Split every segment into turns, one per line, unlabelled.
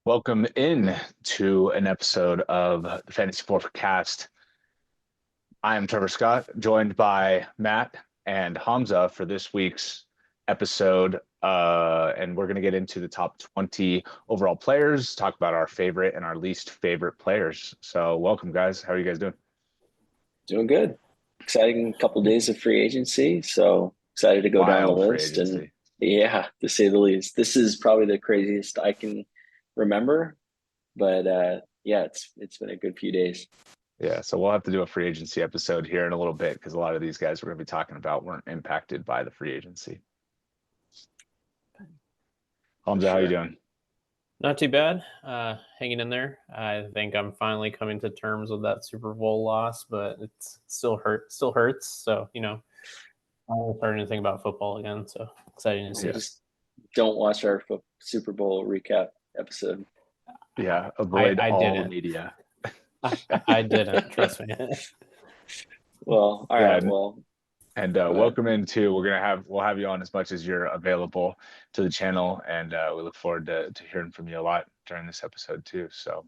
Welcome in to an episode of the Fantasy Forecast. I am Trevor Scott, joined by Matt and Hamza for this week's episode. And we're going to get into the top 20 overall players, talk about our favorite and our least favorite players. So, welcome, guys. How are you guys doing?
Doing good. Exciting couple days of free agency. So excited to go down the
Wild free
list. And
agency.
yeah, to say the least, this is probably the craziest I can remember. But yeah, it's been a good few days.
Yeah, so we'll have to do a free agency episode here in a little bit because a lot of these guys we're going to be talking about weren't impacted by the free agency.
For
Hamza, how you
sure.
doing?
Not too bad. Hanging in there. I think I'm finally coming to terms with that Super Bowl loss, but it's still hurts. So, I'm starting to think about football again. So exciting to
So
see.
Yeah.
just don't watch our Super Bowl recap episode.
Yeah, avoid
I
all
didn't.
media.
I didn't, trust me.
Well, all
Yeah,
right. Well,
and
go ahead.
welcome in too. We'll have you on as much as you're available to the channel, and we look forward to hearing from you a lot during this episode too. So,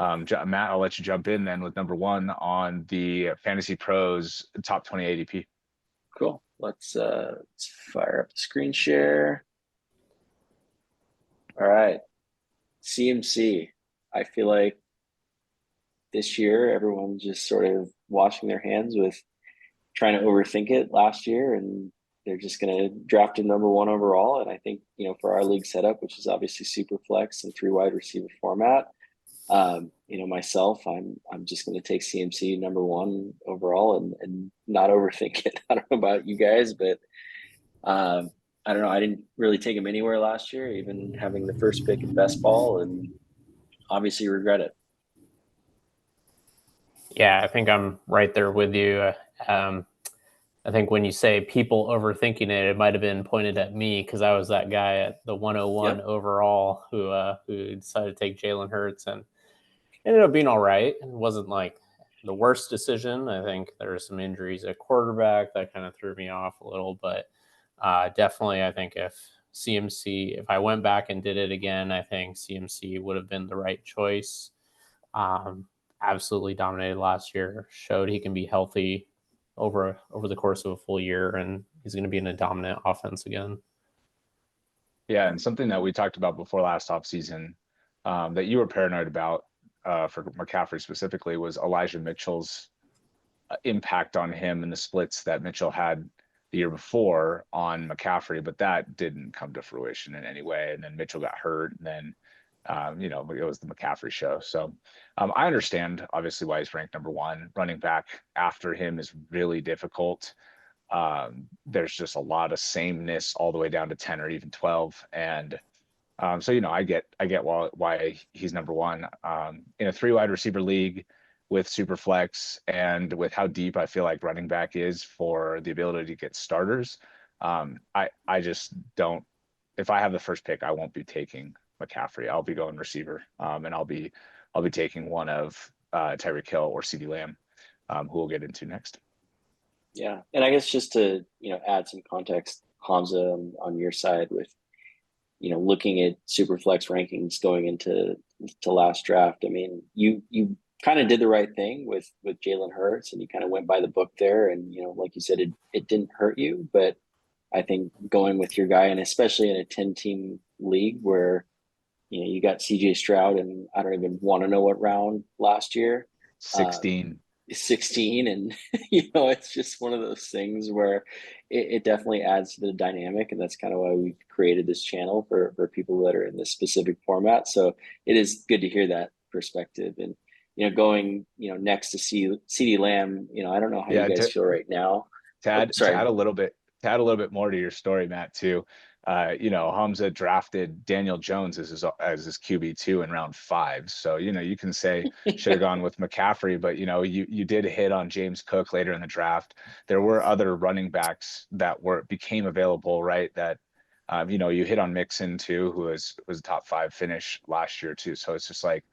Matt, I'll let you jump in then with number one on the Fantasy Pros top 20 ADP.
Cool. Let's fire up the screen share. All right. CMC. I feel like this year everyone's just sort of washing their hands with trying to overthink it last year, and they're just going to draft him number one overall. And I think, for our league setup, which is obviously super flex and three wide receiver format, myself, I'm just going to take CMC number one overall and not overthink it. I don't know about you guys, but I don't know. I didn't really take him anywhere last year, even having the first pick in best ball, and obviously regret it.
Yeah, I think I'm right there with you. I think when you say people overthinking it, it might have been pointed at me because I was that guy at the 101
Yep.
overall who decided to take Jalen Hurts and ended up being all right. It wasn't like the worst decision. I think there were some injuries at quarterback that kind of threw me off a little, but definitely I think if I went back and did it again, I think CMC would have been the right choice. Um, Absolutely dominated last year, showed he can be healthy over the course of a full year, and he's going to be in a dominant offense again.
Yeah, and something that we talked about before last offseason that you were paranoid about for McCaffrey specifically was Elijah Mitchell's impact on him and the splits that Mitchell had the year before on McCaffrey, but that didn't come to fruition in any way. And then Mitchell got hurt, and then it was the McCaffrey show. So I understand obviously why he's ranked number one. Running back after him is really difficult. There's just a lot of sameness all the way down to 10 or even 12. And so I get why he's number one. In a three wide receiver league with super flex and with how deep I feel like running back is for the ability to get starters. I just don't. If I have the first pick, I won't be taking McCaffrey. I'll be going receiver, and I'll be taking one of Tyreek Hill or CeeDee Lamb, who we'll get into next.
Yeah, and I guess just to add some context, Hamza, on your side with looking at Superflex rankings going into last draft. I mean, you kind of did the right thing with Jalen Hurts, and you kind of went by the book there, and like you said, it didn't hurt you, but I think going with your guy, and especially in a 10-team league where you got CJ Stroud, and I don't even want to know what round last year.
16.
16, and it's just one of those things where it definitely adds to the dynamic, and that's kind of why we created this channel for people that are in this specific format. So it is good to hear that perspective. And going next to CeeDee Lamb, I don't know how you
Yeah,
guys feel right now.
to
Oh,
add to
sorry.
add a little bit more to your story, Matt, too. Hamza drafted Daniel Jones as his QB2 in round 5. So, you can say should have gone with McCaffrey, but you did hit on James Cook later in the draft. There were other running backs that became available, right? That you hit on Mixon too, who was a top 5 finish last year too. So it's just like,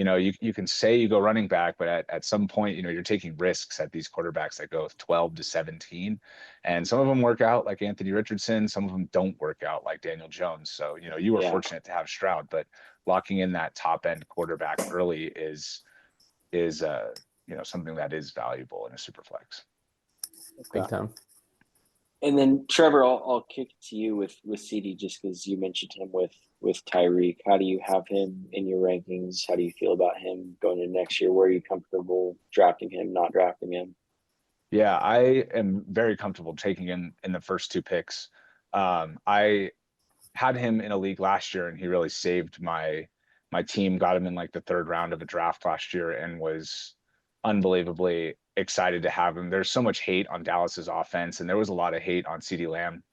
you can say you go running back, but at some point, you're taking risks at these quarterbacks that go 12 to 17. And some of them work out like Anthony Richardson. Some of them don't work out like Daniel Jones. So, you were fortunate to have Stroud, but locking in that top end quarterback early is something that is valuable in a super flex.
Big time.
And then Trevor, I'll kick it to you with CD just because you mentioned him with Tyreek. How do you have him in your rankings? How do you feel about him going into next year? Where are you comfortable drafting him, not drafting him?
Yeah, I am very comfortable taking him in the first two picks. I had him in a league last year, and he really saved my team. Got him in like the third round of a draft last year, and was unbelievably excited to have him. There's so much hate on Dallas's offense, and there was a lot of hate on CeeDee Lamb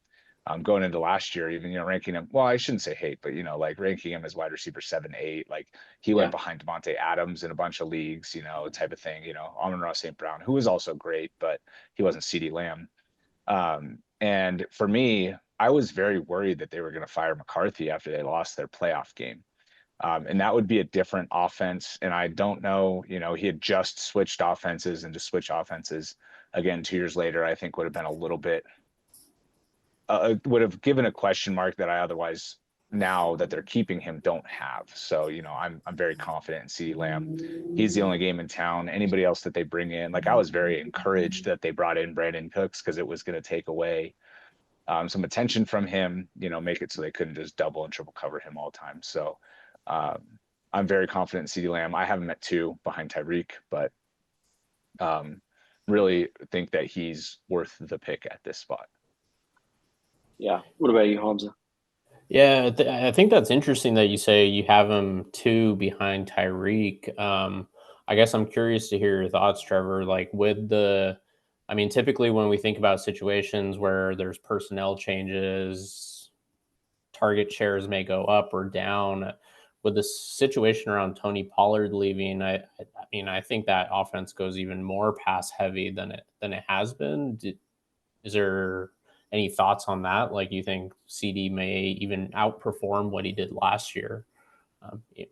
going into last year, even, ranking him. Well, I shouldn't say hate, but, like ranking him as wide receiver 7, 8, like he went behind Devontae Adams in a bunch of leagues, type of thing, Amon-Ra St. Brown, who was also great, but he wasn't CeeDee Lamb. And for me, I was very worried that they were going to fire McCarthy after they lost their playoff game. And that would be a different offense. And I don't know, he had just switched offenses, and to switch offenses again 2 years later, I think would have been a little bit, would have given a question mark that I otherwise, now that they're keeping him, don't have. So, I'm very confident in CeeDee Lamb. He's the only game in town. Anybody else that they bring in, like, I was very encouraged that they brought in Brandon Cooks, because it was going to take away some attention from him, make it so they couldn't just double and triple cover him all the time. So I'm very confident in CeeDee Lamb. I have him at 2 behind Tyreek, but really think that he's worth the pick at this spot.
Yeah. What about you, Hamza?
Yeah, I think that's interesting that you say you have him 2 behind Tyreek. I guess I'm curious to hear your thoughts, Trevor. Like typically when we think about situations where there's personnel changes, target shares may go up or down. With the situation around Tony Pollard leaving, I think that offense goes even more pass heavy than it has been. Is there any thoughts on that? Like, you think CD may even outperform what he did last year?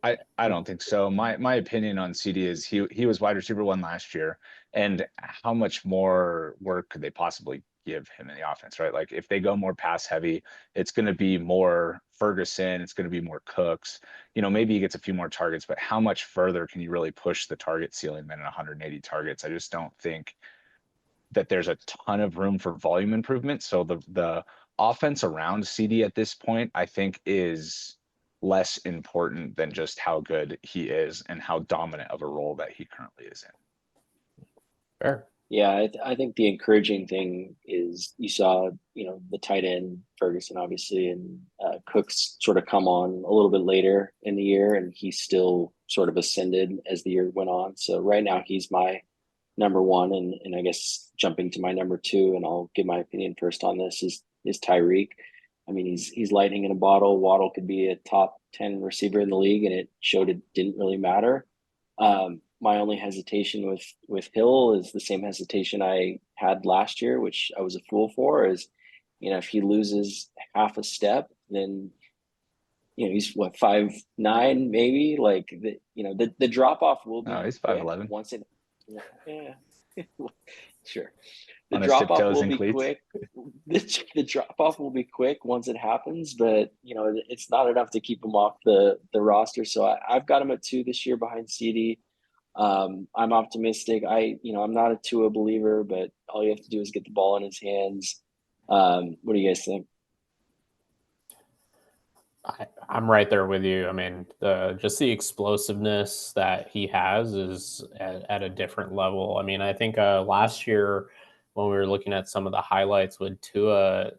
I don't think so. My opinion on CD is he was wide receiver 1 last year, and how much more work could they possibly give him in the offense, right? Like, if they go more pass heavy, it's going to be more Ferguson, it's going to be more Cooks. Maybe he gets a few more targets, but how much further can you really push the target ceiling than 180 targets? I just don't think that there's a ton of room for volume improvement. So the offense around CD at this point, I think, is less important than just how good he is and how dominant of a role that he currently is in.
Fair.
Yeah, I think the encouraging thing is you saw, the tight end Ferguson, obviously, and Cooks sort of come on a little bit later in the year, and he still sort of ascended as the year went on. So right now he's my number 1, and I guess jumping to my number 2, and I'll give my opinion first on this, is Tyreek. I mean, he's lightning in a bottle. Waddle could be a top 10 receiver in the league, and it showed it didn't really matter. My only hesitation with Hill is the same hesitation I had last year, which I was a fool for, is, if he loses half a step, then, he's what, 5'9", maybe, like the drop off will be.
No, he's 5'11".
Once it, yeah, sure. The
On his
drop off will
tiptoes
be
cleats.
quick. The drop off will be quick once it happens, but it's not enough to keep him off the roster. So I've got him at 2 this year behind CD. I'm optimistic. I'm not a Tua believer, but all you have to do is get the ball in his hands. What do you guys think?
I'm right there with you. I mean, just the explosiveness that he has is at a different level. I mean, I think last year when we were looking at some of the highlights with Tua,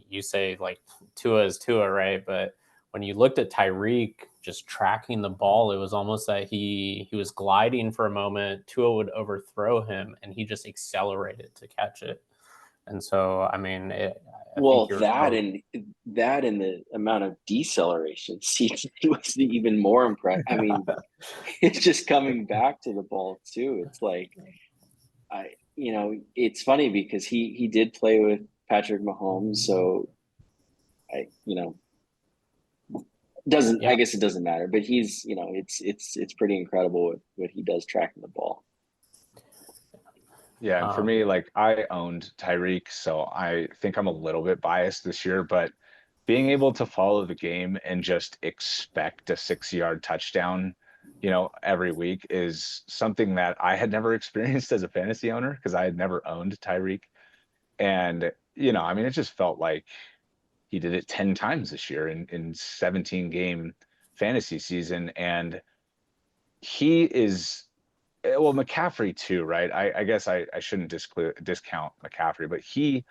you say like Tua is Tua, right? But when you looked at Tyreek just tracking the ball, it was almost that he was gliding for a moment. Tua would overthrow him, and he just accelerated to catch it. And so, I mean,
that and the amount of deceleration was even more impressive. I mean, it's just coming back to the ball too. It's like, it's funny because he did play with Patrick Mahomes, so Doesn't,
Yeah.
I guess it doesn't matter, but he's, it's pretty incredible what he does tracking the ball.
Yeah, and for me, like I owned Tyreek, so I think I'm a little bit biased this year, but being able to follow the game and just expect a 6-yard touchdown, every week is something that I had never experienced as a fantasy owner because I had never owned Tyreek. And, I mean, it just felt like he did it 10 times this year in 17 game fantasy season. And he is well, McCaffrey too, right? I guess I shouldn't discount McCaffrey, but he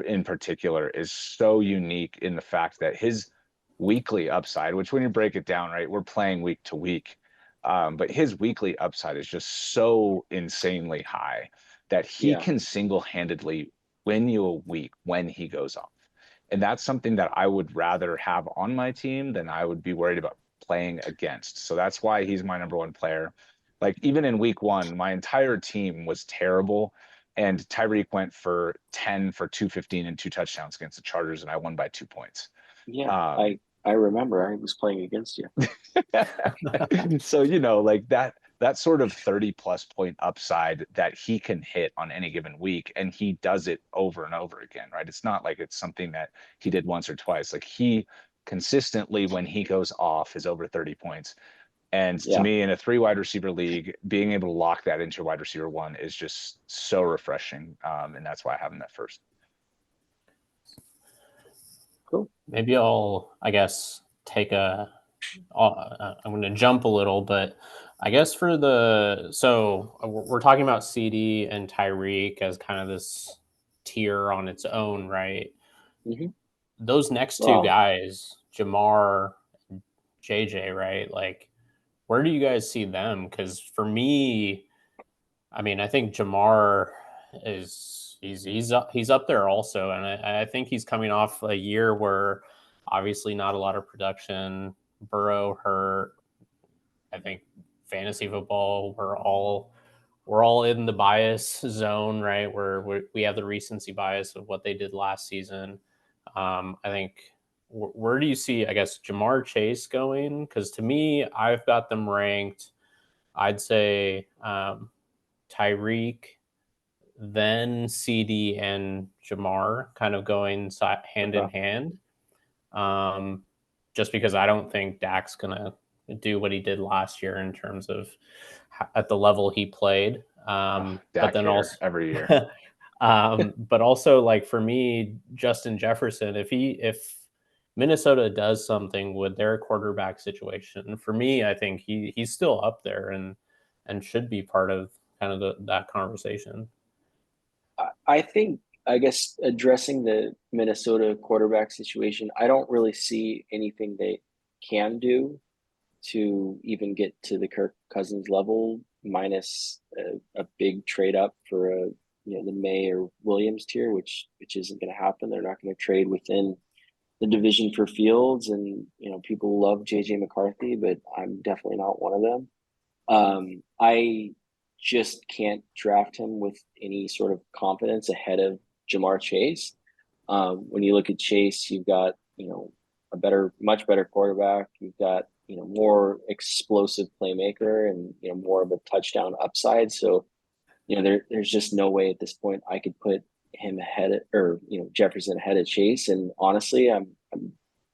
in particular is so unique in the fact that his weekly upside, which when you break it down, right, we're playing week to week, but his weekly upside is just so insanely high that he
Yeah.
can single-handedly win you a week when he goes off. And that's something that I would rather have on my team than I would be worried about playing against. So that's why he's my number one player. Like even in week one, my entire team was terrible. And Tyreek went for 10 for 215 and 2 touchdowns against the Chargers, and I won by 2 points.
Yeah.
Um,
I remember I was playing against you.
so like that sort of 30 plus point upside that he can hit on any given week, and he does it over and over again, right? It's not like it's something that he did once or twice. Like he consistently, when he goes off, is over 30 points. And to
Yeah.
me, in a 3 wide receiver league, being able to lock that into your wide receiver one is just so refreshing. And that's why I have him at first.
Cool.
Maybe I guess, I'm going to jump a little, but I guess so we're talking about CD and Tyreek as kind of this tier on its own, right?
Mm-hmm.
Those next two
Well,
guys, Jamar, JJ, right? Like, where do you guys see them? Because for me, I mean, I think Jamar he's up there also, and I think he's coming off a year where obviously not a lot of production. Burrow hurt. I think fantasy football we're all in the bias zone, right? Where we have the recency bias of what they did last season. I think where do you see, I guess, Jamar Chase going? Because to me, I've got them ranked. I'd say Tyreek, then CD and Jamar kind of going hand in
okay.
hand. Just because I don't think Dak's going to do what he did last year in terms of at the level he played. But
Dak
then
hair
also,
every year.
but also like for me, Justin Jefferson, if Minnesota does something with their quarterback situation, for me, I think he's still up there and should be part of kind of that conversation.
I think, I guess, addressing the Minnesota quarterback situation, I don't really see anything they can do to even get to the Kirk Cousins level, minus a big trade up for the May or Williams tier, which isn't going to happen. They're not going to trade within the division for Fields, and people love JJ McCarthy, but I'm definitely not one of them. I just can't draft him with any sort of confidence ahead of Jamar Chase. When you look at Chase, you've got much better quarterback. You've got more explosive playmaker, and more of a touchdown upside. So there's just no way at this point I could put him ahead of, or Jefferson ahead of Chase. And honestly, I'm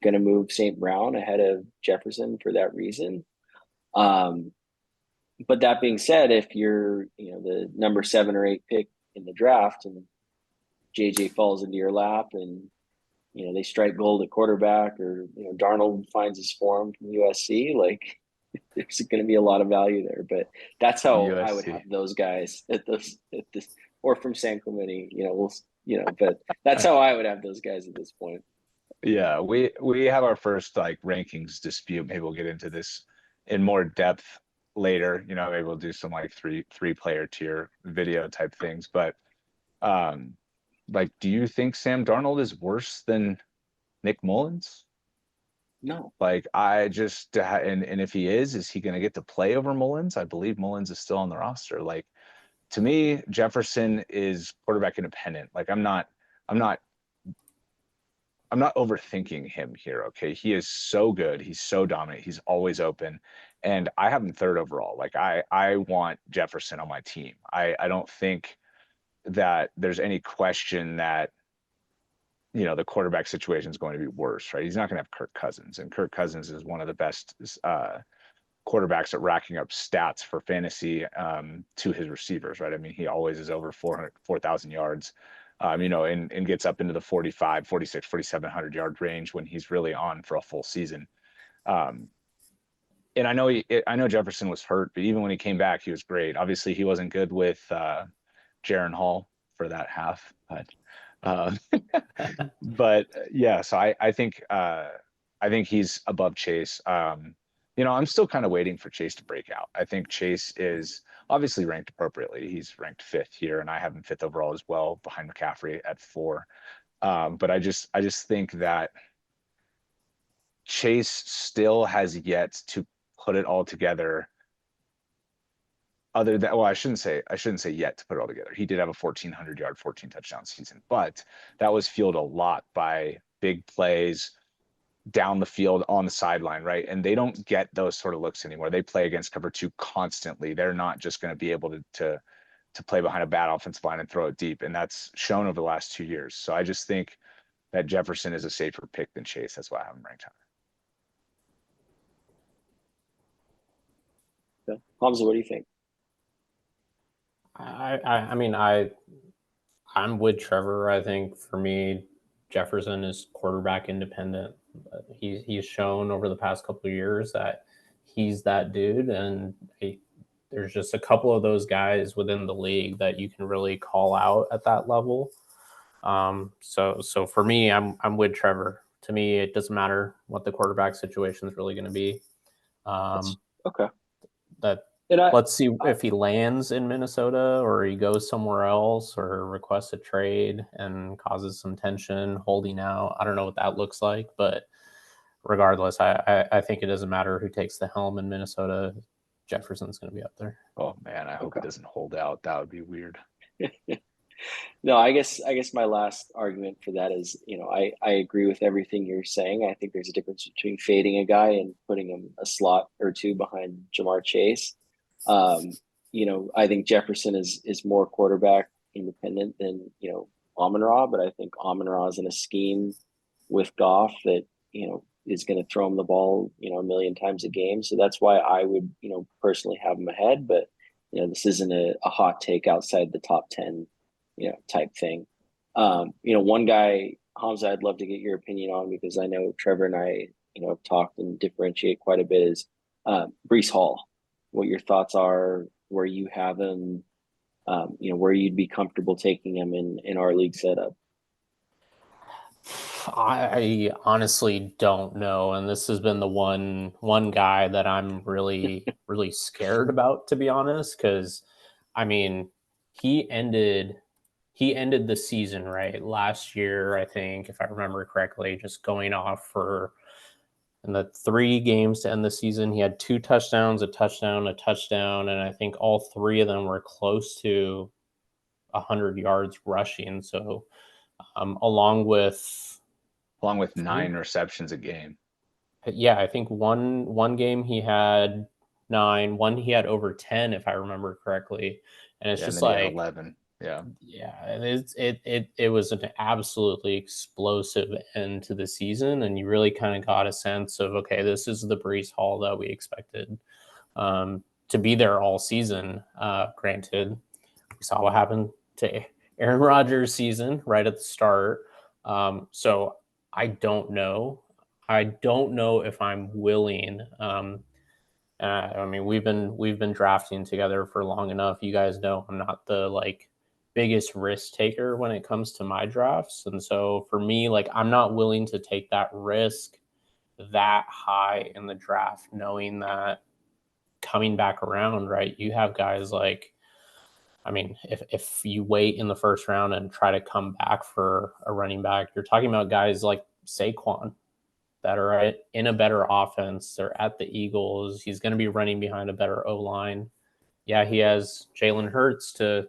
gonna move St. Brown ahead of Jefferson for that reason. Um, but that being said, if you're the number 7 or 8 pick in the draft, and JJ falls into your lap, and they strike gold at quarterback, or Darnold finds his form from USC, like there's going to be a lot of value there. But that's how I would
USC.
have those guys at this, or from San Clemente. But that's how I would have those guys at this point.
Yeah, we have our first like rankings dispute. Maybe we'll get into this in more depth later. Maybe we'll do some like three player tier video type things. But um, like, do you think Sam Darnold is worse than Nick Mullins?
No,
Like, I just and if he is he going to get to play over Mullins? I believe Mullins is still on the roster. Like, to me, Jefferson is quarterback independent. Like, I'm not overthinking him here. Okay. He is so good. He's so dominant. He's always open. And I have him third overall. Like I want Jefferson on my team. I don't think that there's any question that, the quarterback situation is going to be worse, right? He's not going to have Kirk Cousins, and Kirk Cousins is one of the best quarterbacks at racking up stats for fantasy to his receivers, right? I mean, he always is over 4,000 yards, and gets up into the 45, 46, 4,700 yard range when he's really on for a full season. And I know Jefferson was hurt, but even when he came back, he was great. Obviously, he wasn't good with Jaron Hall for that half, but uh, but yeah. So I think he's above Chase. I'm still kind of waiting for Chase to break out. I think Chase is obviously ranked appropriately. He's ranked 5th here, and I have him 5th overall as well, behind McCaffrey at 4. But I just think that Chase still has yet to put it all together. Other than, well, I shouldn't say yet to put it all together. He did have a 1,400 yard, 14 touchdown season, but that was fueled a lot by big plays down the field on the sideline, right? And they don't get those sort of looks anymore. They play against cover 2 constantly. They're not just going to be able to play behind a bad offensive line and throw it deep, and that's shown over the last 2 years. So I just think that Jefferson is a safer pick than Chase. That's why I have him ranked higher.
Yeah. Hamza, what do you think?
I'm with Trevor. I think for me, Jefferson is quarterback independent. He's shown over the past couple of years that he's that dude, and there's just a couple of those guys within the league that you can really call out at that level. So for me, I'm with Trevor. To me, it doesn't matter what the quarterback situation is really going to be.
Okay.
Let's see if he lands in Minnesota or he goes somewhere else or requests a trade and causes some tension, holding out. I don't know what that looks like, but regardless, I think it doesn't matter who takes the helm in Minnesota. Jefferson's going to be up there.
Oh man, I hope it doesn't hold out. That would be weird.
No, I guess my last argument for that is, I agree with everything you're saying. I think there's a difference between fading a guy and putting him a slot or two behind Jamar Chase. I think Jefferson is more quarterback independent than, Amon-Ra, but I think Amon-Ra is in a scheme with Goff that, is going to throw him the ball, a million times a game. So that's why I would, personally have him ahead. But, this isn't a hot take outside the top 10, type thing. One guy, Hamza, I'd love to get your opinion on, because I know Trevor and I, have talked and differentiate quite a bit, is Breece Hall. What your thoughts are, where you have him, where you'd be comfortable taking him in our league setup.
I honestly don't know, and this has been the one guy that I'm really really scared about, to be honest, because I mean he ended the season right last year, I think, if I remember correctly, just going off for, in the 3 games to end the season, he had 2 touchdowns, a touchdown, and I think all 3 of them were close to 100 yards rushing. So along with
9 receptions a game.
Yeah, I think one game he had 9, one he had over 10, if I remember correctly, and it's just like
11. Yeah,
it was an absolutely explosive end to the season, and you really kind of got a sense of, okay, this is the Breece Hall that we expected to be there all season. Granted, we saw what happened to Aaron Rodgers' season right at the start, so I don't know. I don't know if I'm willing. I mean, we've been drafting together for long enough. You guys know I'm not the biggest risk taker when it comes to my drafts, and so for me, I'm not willing to take that risk that high in the draft, knowing that coming back around, right? You have guys I mean, if you wait in the first round and try to come back for a running back, you're talking about guys like Saquon that are in a better offense. They're at the Eagles. He's going to be running behind a better O-line. Yeah, he has Jalen Hurts to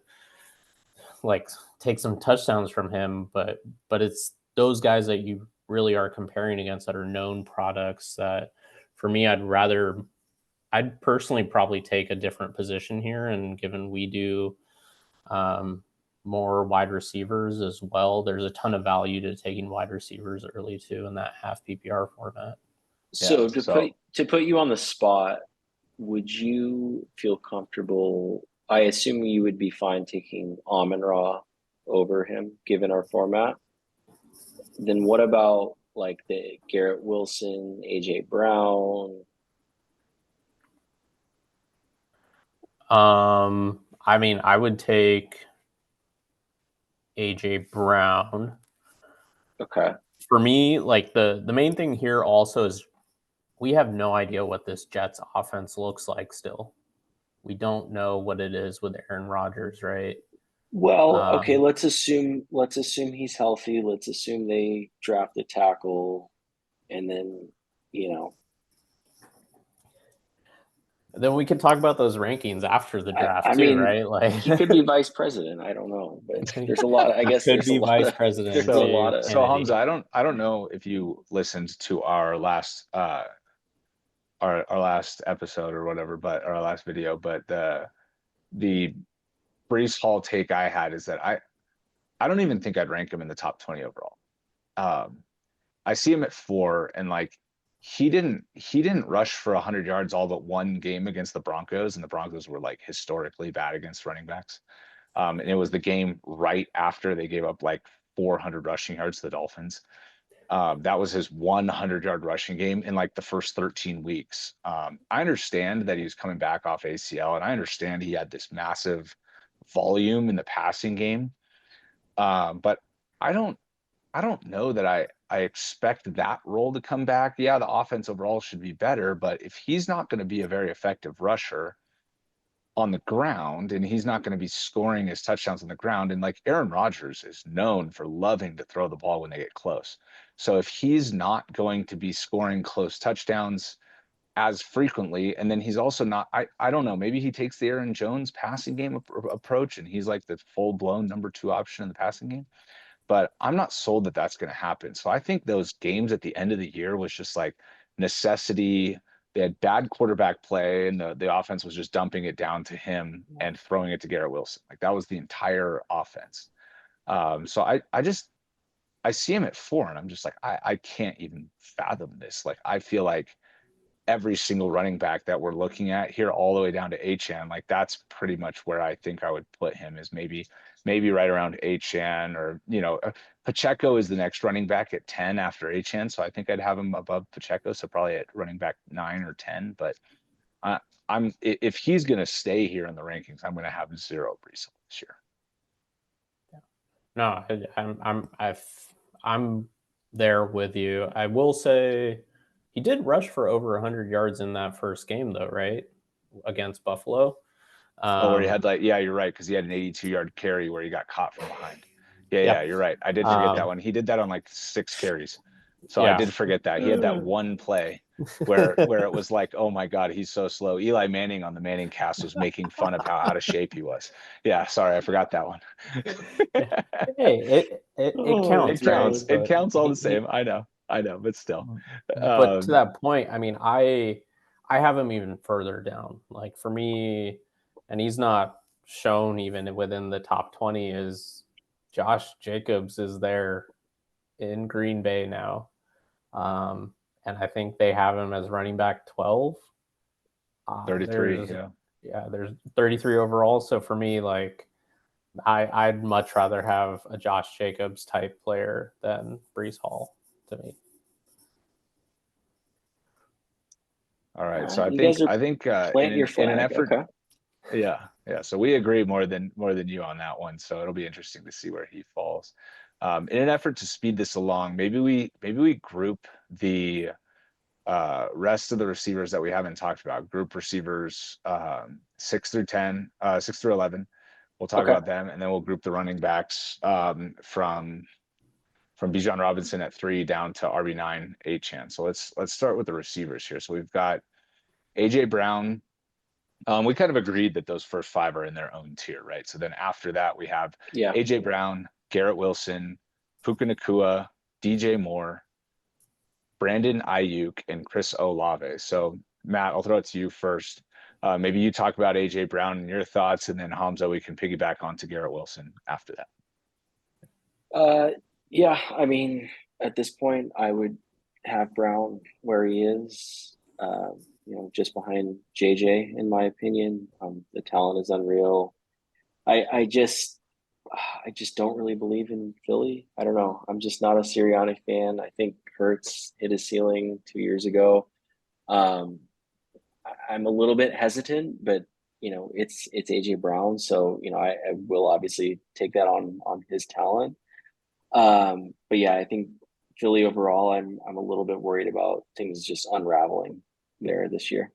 take some touchdowns from him, but it's those guys that you really are comparing against that are known products that for me, I'd personally probably take a different position here. And given we do more wide receivers as well, there's a ton of value to taking wide receivers early too in that half PPR format.
So
Yeah,
to put you on the spot, would you feel comfortable? I assume you would be fine taking Amon-Ra over him, given our format. Then what about like the Garrett Wilson, AJ Brown?
I mean, I would take AJ Brown.
Okay.
For me, like the main thing here also is we have no idea what this Jets offense looks like still. We don't know what it is with Aaron Rodgers, right?
Well, okay, let's assume he's healthy. Let's assume they draft a tackle, and then, you know,
Then we could talk about those rankings after the draft
I
too,
mean,
right? Like
he could be vice president. I don't know, but there's a lot. I guess
could
there's a
be
lot
vice
of
president.
there's a lot of.
so Hamza, I don't know if you listened to our last last episode or whatever, but our last video, but the Breece Hall take I had is that I don't even think I'd rank him in the top 20 overall. I see him at 4, and like he didn't rush for 100 yards all but one game against the Broncos, and the Broncos were like historically bad against running backs. And it was the game right after they gave up like 400 rushing yards to the Dolphins. That was his 100-yard rushing game in like the first 13 weeks. I understand that he was coming back off ACL, and I understand he had this massive volume in the passing game. But I don't know that I expect that role to come back. Yeah, the offense overall should be better, but if he's not going to be a very effective rusher on the ground, and he's not going to be scoring his touchdowns on the ground, and like Aaron Rodgers is known for loving to throw the ball when they get close. So if he's not going to be scoring close touchdowns as frequently, and then he's also not, I don't know, maybe he takes the Aaron Jones passing game approach and he's like the full-blown number 2 option in the passing game. But I'm not sold that that's going to happen. So I think those games at the end of the year was just like necessity. They had bad quarterback play, and the offense was just dumping it down to him and throwing it to Garrett Wilson. Like that was the entire offense. So I see him at 4, and I'm just like, I can't even fathom this. Like I feel like every single running back that we're looking at here, all the way down to Achane, like that's pretty much where I think I would put him, is maybe right around Achane, or Pacheco is the next running back at 10 after Achane, so I think I'd have him above Pacheco, so probably at running back 9 or 10. But if he's going to stay here in the rankings, I'm going to have 0 Breece Hall this year.
No, I'm there with you. I will say he did rush for over 100 yards in that first game, though, right? Against Buffalo.
Where he had you're right, because he had an 82-yard carry where he got caught from behind. Yeah,
Yep.
you're right. I did forget that one. He did that on like 6 carries. So
Yeah.
I did forget that. He had that one play where it was like, oh my God, he's so slow. Eli Manning on the Manning cast was making fun of how out of shape he was. Yeah, sorry, I forgot that one.
Hey, it counts.
It counts.
Right?
It counts all the same. I know, but still.
But to that point, I mean, I have him even further down. Like for me, and he's not shown even within the top 20, is Josh Jacobs is there in Green Bay now. And I think they have him as running back 12.
33,
there's 33 overall. So for me, like I'd much rather have a Josh Jacobs type player than Breece Hall to me.
All right. So I think in an effort,
okay.
Yeah. So we agree more than you on that one. So it'll be interesting to see where he falls. In an effort to speed this along, maybe we group the rest of the receivers that we haven't talked about. Group receivers 6 through 10, 6 through 11. We'll talk about them, and then we'll group the running backs from Bijan Robinson at 3 down to RB9 Achane. So let's start with the receivers here. So we've got AJ Brown. We kind of agreed that those first 5 are in their own tier, right? So then after that, we have AJ Brown, Garrett Wilson, Puka Nacua, DJ Moore, Brandon Ayuk, and Chris Olave. So Matt, I'll throw it to you first. Maybe you talk about AJ Brown and your thoughts, and then Hamza, we can piggyback onto Garrett Wilson after that.
Yeah, I mean, at this point, I would have Brown where he is, just behind JJ, in my opinion. The talent is unreal. I just don't really believe in Philly. I don't know. I'm just not a Sirianni fan. I think Hurts hit his ceiling 2 years ago. I'm a little bit hesitant, but it's AJ Brown, so I will obviously take that on his talent. But yeah, I think Philly overall, I'm a little bit worried about things just unraveling there this year.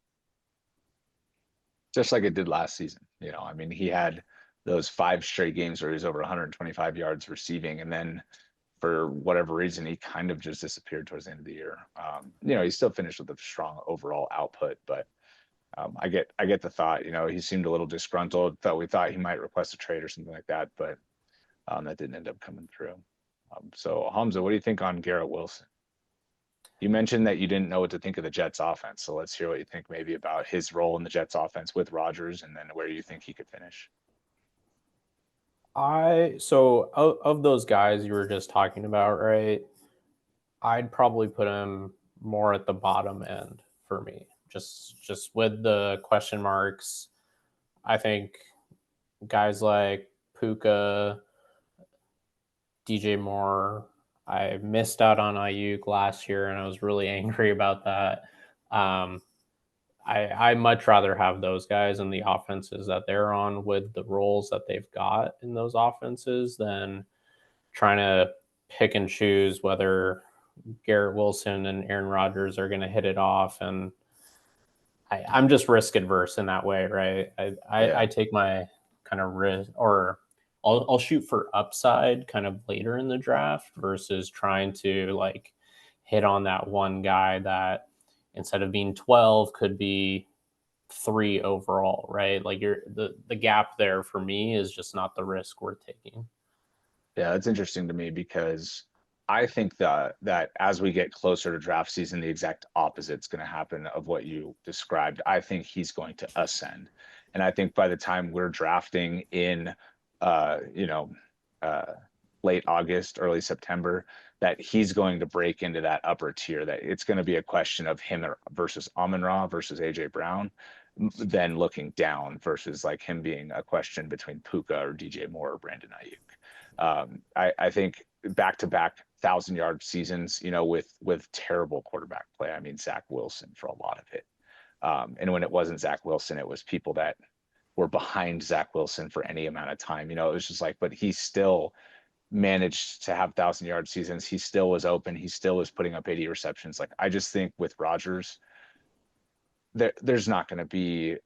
Just like it did last season. I mean, he had those 5 straight games where he was over 125 yards receiving, and then for whatever reason, he kind of just disappeared towards the end of the year. He still finished with a strong overall output, but I get the thought. He seemed a little disgruntled. We thought he might request a trade or something like that, but that didn't end up coming through. So Hamza, what do you think on Garrett Wilson? You mentioned that you didn't know what to think of the Jets offense, so let's hear what you think maybe about his role in the Jets offense with Rodgers, and then where you think he could finish.
So of those guys you were just talking about, right? I'd probably put him more at the bottom end for me. Just with the question marks. I think guys like Puka, DJ Moore, I missed out on Ayuk last year, and I was really angry about that. I much rather have those guys in the offenses that they're on with the roles that they've got in those offenses than trying to pick and choose whether Garrett Wilson and Aaron Rodgers are going to hit it off. And I'm just risk adverse in that way, right? I take my kind of risk, or I'll shoot for upside kind of later in the draft versus trying to hit on that one guy that instead of being 12 could be 3 overall, right? The gap there for me is just not the risk we're taking.
Yeah, that's interesting to me because I think that as we get closer to draft season, the exact opposite is going to happen of what you described. I think he's going to ascend. And I think by the time we're drafting in, late August, early September, that he's going to break into that upper tier, that it's going to be a question of him versus Amon-Ra versus AJ Brown, then looking down versus him being a question between Puka or DJ Moore or Brandon Ayuk. I think back-to-back 1,000-yard seasons, with terrible quarterback play. I mean, Zach Wilson for a lot of it. And when it wasn't Zach Wilson, it was people that were behind Zach Wilson for any amount of time. It was just but he still managed to have 1,000-yard seasons. He still was open. He still was putting up 80 receptions. I just think with Rodgers, there's not going to be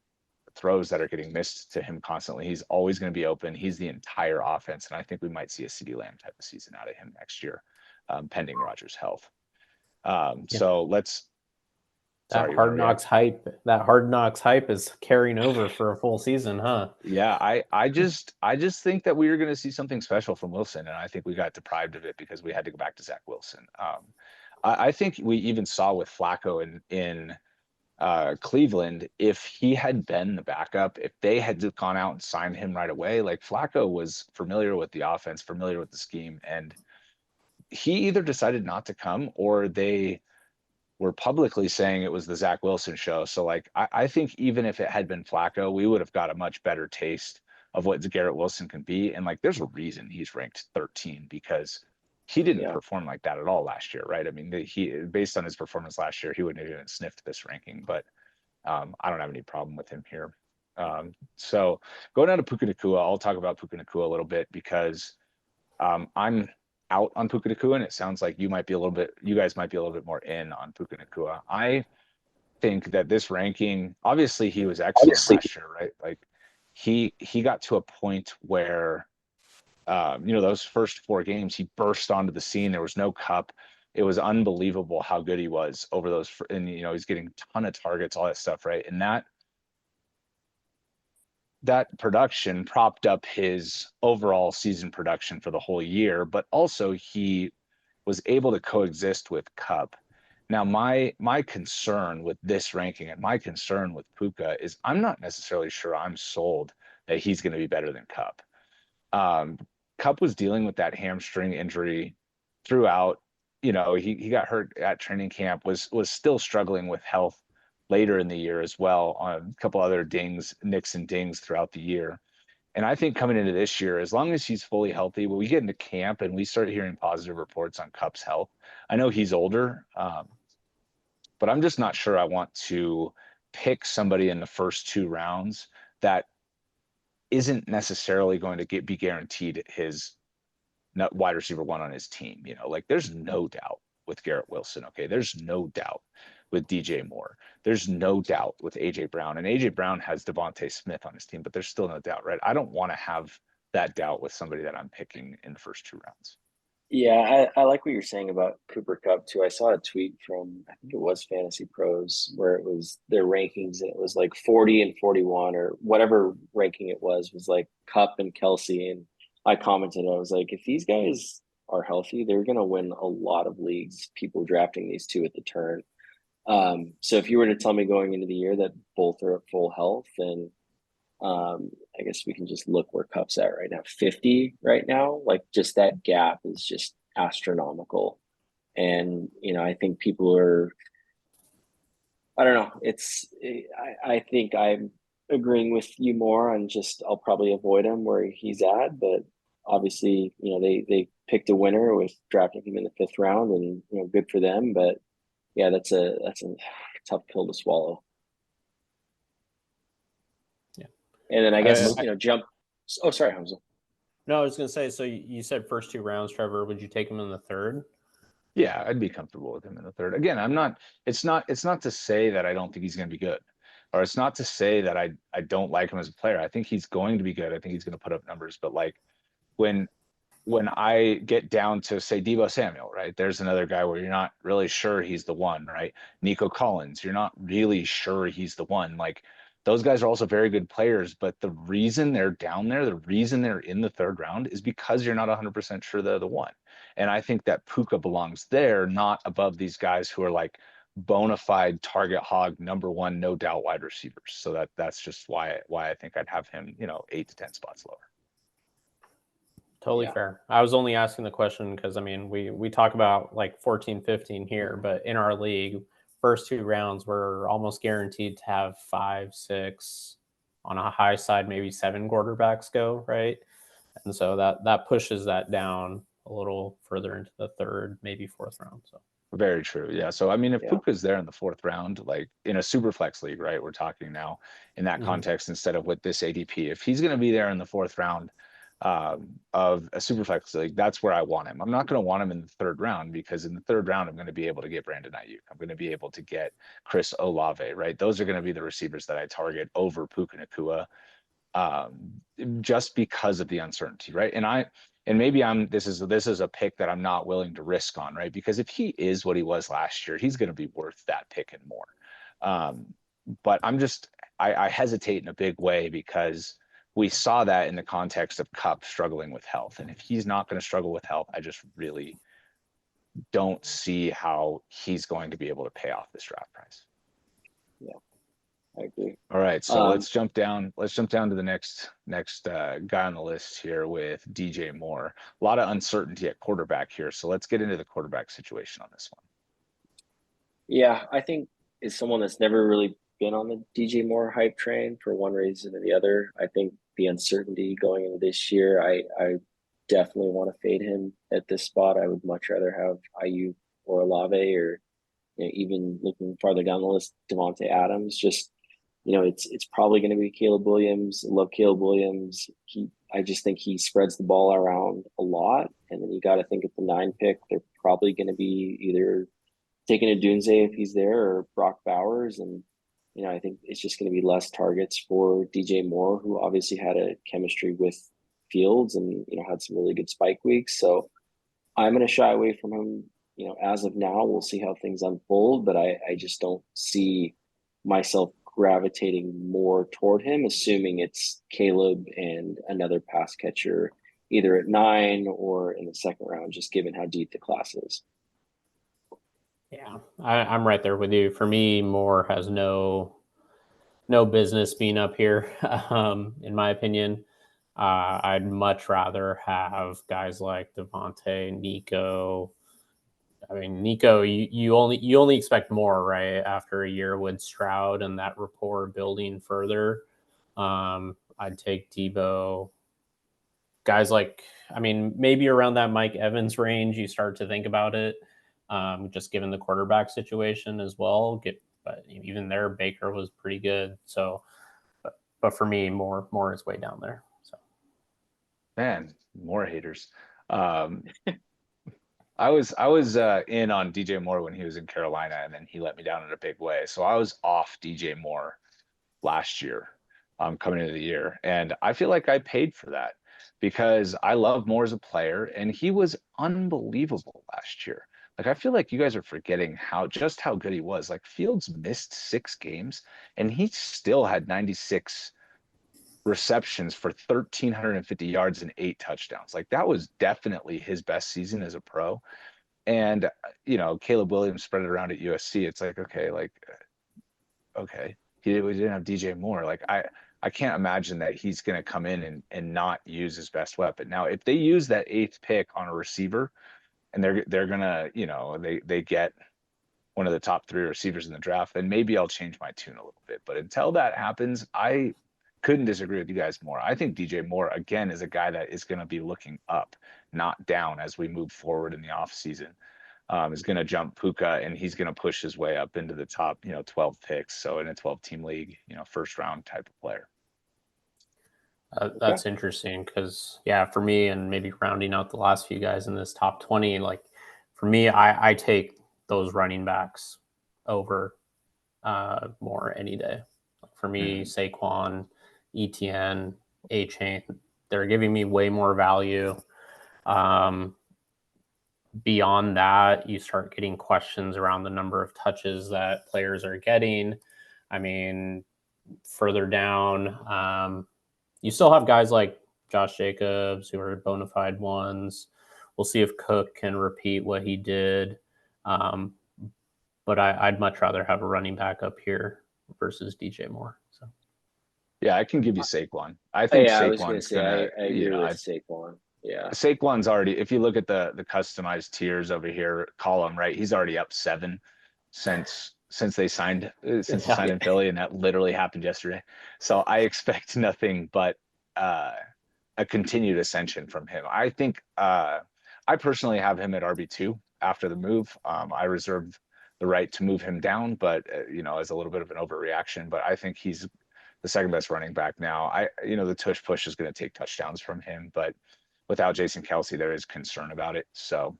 throws that are getting missed to him constantly. He's always going to be open. He's the entire offense. And I think we might see a CeeDee Lamb type of season out of him next year, pending Rodgers' health. So let's.
That Hard Knocks hype is carrying over for a full season, huh?
Yeah, I just think that we were going to see something special from Wilson, and I think we got deprived of it because we had to go back to Zach Wilson. I think we even saw with Flacco in Cleveland, if he had been the backup, if they had gone out and signed him right away, Flacco was familiar with the offense, familiar with the scheme, and he either decided not to come or they were publicly saying it was the Zach Wilson show. So I think even if it had been Flacco, we would have got a much better taste of what Garrett Wilson can be. And there's a reason he's ranked 13 because he didn't perform like that at all last year, right? I mean, he based on his performance last year, he wouldn't have even sniffed this ranking, but I don't have any problem with him here. So going down to Puka Nacua, I'll talk about Puka Nacua a little bit because I'm out on Puka Nacua, and it sounds like you guys might be a little bit more in on Puka Nacua. I think that this ranking, obviously he was excellent last year, right? He got to a point where those first 4 games he burst onto the scene. There was no cup. It was unbelievable how good he was over those, and he's getting a ton of targets, all that stuff, right? And that production propped up his overall season production for the whole year, but also he was able to coexist with Cup Now, my concern with this ranking and my concern with Puka is I'm not necessarily sure I'm sold that he's going to be better than Cup. Um, Cup was dealing with that hamstring injury throughout. You know, he got hurt at training camp, was still struggling with health later in the year as well on a couple other nicks and dings throughout the year. And I think coming into this year, as long as he's fully healthy, when we get into camp and we start hearing positive reports on Cup's health, I know he's older, but I'm just not sure I want to pick somebody in the first 2 rounds that isn't necessarily going to be guaranteed his wide receiver one on his team. You know, like there's no doubt with Garrett Wilson. Okay. There's no doubt with DJ Moore. There's no doubt with AJ Brown, and AJ Brown has Devontae Smith on his team, but there's still no doubt, right? I don't want to have that doubt with somebody that I'm picking in the first 2 rounds.
Yeah, I like what you're saying about Cooper Cup too. I saw a tweet from, I think it was Fantasy Pros, where it was their rankings and it was like 40 and 41 or whatever ranking it was like Cup and Kelsey. And I commented, I was like, if these guys are healthy, they're going to win a lot of leagues, people drafting these two at the turn. So if you were to tell me going into the year that both are at full health, then I guess we can just look where Cup's at right now. 50 right now, like just that gap is just astronomical. And, you know, I think people are, I don't know. I think I'm agreeing with you more on just, I'll probably avoid him where he's at, but obviously, you know, they picked a winner with drafting him in the 5th round and, you know, good for them. But yeah, that's a tough pill to swallow. And then I guess, you know, jump. Oh, sorry, Hamza.
No, I was going to say, so you said first 2 rounds, Trevor. Would you take him in the 3rd?
Yeah, I'd be comfortable with him in the 3rd. Again, it's not to say that I don't think he's going to be good, or it's not to say that I don't like him as a player. I think he's going to be good. I think he's going to put up numbers, but like when I get down to say Deebo Samuel, right? There's another guy where you're not really sure he's the one, right? Nico Collins, you're not really sure he's the one. Like those guys are also very good players, but the reason they're down there, the reason they're in the 3rd round is because you're not 100% sure they're the one. And I think that Puka belongs there, not above these guys who are like bona fide target hog #1, no doubt wide receivers. So that's just why I think I'd have him, you know, 8 to 10 spots lower.
Totally fair. I was only asking the question because, I mean, we talk about like 14, 15 here, but in our league, first 2 rounds, we're almost guaranteed to have 5, 6, on a high side, maybe 7 quarterbacks go, right? And so that pushes that down a little further into the 3rd, maybe 4th round. So
very true. Yeah. So I mean, if Puka's there in the 4th round, like in a super flex league, right? We're talking now in that context instead of with this ADP. If he's going to be there in the 4th round of a super flex league, that's where I want him. I'm not going to want him in the 3rd round because in the 3rd round, I'm going to be able to get Brandon Ayuk. I'm going to be able to get Chris Olave, right? Those are going to be the receivers that I target over Puka Nacua, just because of the uncertainty, right? And maybe this is a pick that I'm not willing to risk on, right? Because if he is what he was last year, he's going to be worth that pick and more. But I hesitate in a big way because we saw that in the context of Cup struggling with health. And if he's not going to struggle with health, I just really don't see how he's going to be able to pay off this draft price.
Yeah, I agree.
All right, so let's jump down to the next guy on the list here with DJ Moore. A lot of uncertainty at quarterback here, so let's get into the quarterback situation on this one.
Yeah, I think is someone that's never really been on the DJ Moore hype train for one reason or the other. I think the uncertainty going into this year, I definitely want to fade him at this spot. I would much rather have Ayuk or Olave, or, you know, even looking farther down the list, Devontae Adams. Just, you know, it's probably going to be Caleb Williams. I love Caleb Williams. I just think he spreads the ball around a lot. And then you got to think at the 9 pick, they're probably going to be either taking a Dunze if he's there or Brock Bowers. And, you know, I think it's just going to be less targets for DJ Moore, who obviously had a chemistry with Fields and, you know, had some really good spike weeks. So I'm going to shy away from him. You know, as of now, we'll see how things unfold, but I just don't see myself gravitating more toward him, assuming it's Caleb and another pass catcher, either at 9 or in the 2nd round, just given how deep the class is.
Yeah, Yeah, I'm right there with you. For me, Moore has no business being up here, in my opinion. I'd much rather have guys like Devontae, Nico. I mean, Nico, you only expect more, right? After a year with Stroud and that rapport building further. I'd take Debo. Guys like, I mean, maybe around that Mike Evans range, you start to think about it, just given the quarterback situation as well. But even there, Baker was pretty good. So, but for me, more is way down there. So
Man, more haters. Um, I was in on DJ Moore when he was in Carolina, and then he let me down in a big way. So I was off DJ Moore last year, coming into the year, and I feel like I paid for that because I love Moore as a player, and he was unbelievable last year. Like I feel like you guys are forgetting how good he was. Like Fields missed 6 games, and he still had 96 receptions for 1,350 yards and 8 touchdowns. Like that was definitely his best season as a pro. And Caleb Williams spread it around at USC. It's like, okay, like, okay, we didn't have DJ Moore. Like I can't imagine that he's going to come in and not use his best weapon. Now, if they use that 8th pick on a receiver and they're gonna, they get one of the top 3 receivers in the draft, then maybe I'll change my tune a little bit. But until that happens, I couldn't disagree with you guys more. I think DJ Moore, again, is a guy that is going to be looking up, not down as we move forward in the offseason. Is going to jump Puka, and he's going to push his way up into the top, 12 picks. So in a 12-team league, first round type of player.
that's interesting because, yeah, for me, and maybe rounding out the last few guys in this top 20, like for me, I take those running backs over more any day. For me, Saquon, ETN, A-Chain, they're giving me way more value. Beyond that, you start getting questions around the number of touches that players are getting. I mean, further down, you still have guys like Josh Jacobs who are bona fide ones. We'll see if Cook can repeat what he did. But I'd much rather have a running back up here versus DJ Moore. So
Yeah, I can give you Saquon. I think
I was going to
Saquon's
say,
gonna,
I agree with Saquon. Yeah.
Saquon's already, if you look at the customized tiers over here column, right, he's already up 7 since they signed since he signed in Philly, and that literally happened yesterday. So I expect nothing but a continued ascension from him. I think I personally have him at RB2 after the move. I reserve the right to move him down, but as a little bit of an overreaction. But I think he's the second best running back now. The tush push is going to take touchdowns from him, but without Jason Kelsey, there is concern about it. So,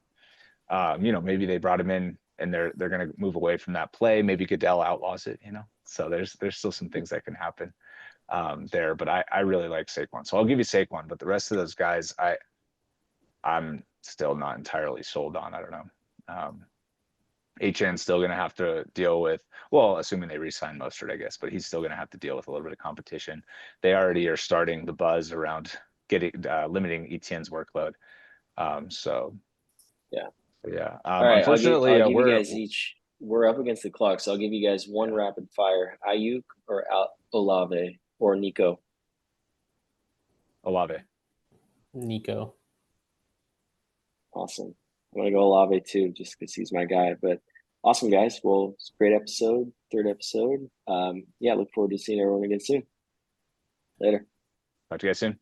maybe they brought him in and they're going to move away from that play. Maybe Goodell outlaws it, So there's still some things that can happen there. But I really like Saquon, so I'll give you Saquon. But the rest of those guys, I'm still not entirely sold on. I don't know. HN's still going to have to deal with, well, assuming they re-sign Mostert, I guess, but he's still going to have to deal with a little bit of competition. They already are starting the buzz around limiting ETN's workload. So yeah.
All right,
Unfortunately,
I'll give you guys each. We're up against the clock, so I'll give you guys one rapid fire: Ayuk or Olave or Nico.
Olave.
Nico.
Awesome. I'm gonna go Olave too, just because he's my guy. But awesome, guys. Well, it's a great episode, 3rd episode. Look forward to seeing everyone again soon. Later.
Talk to you guys soon.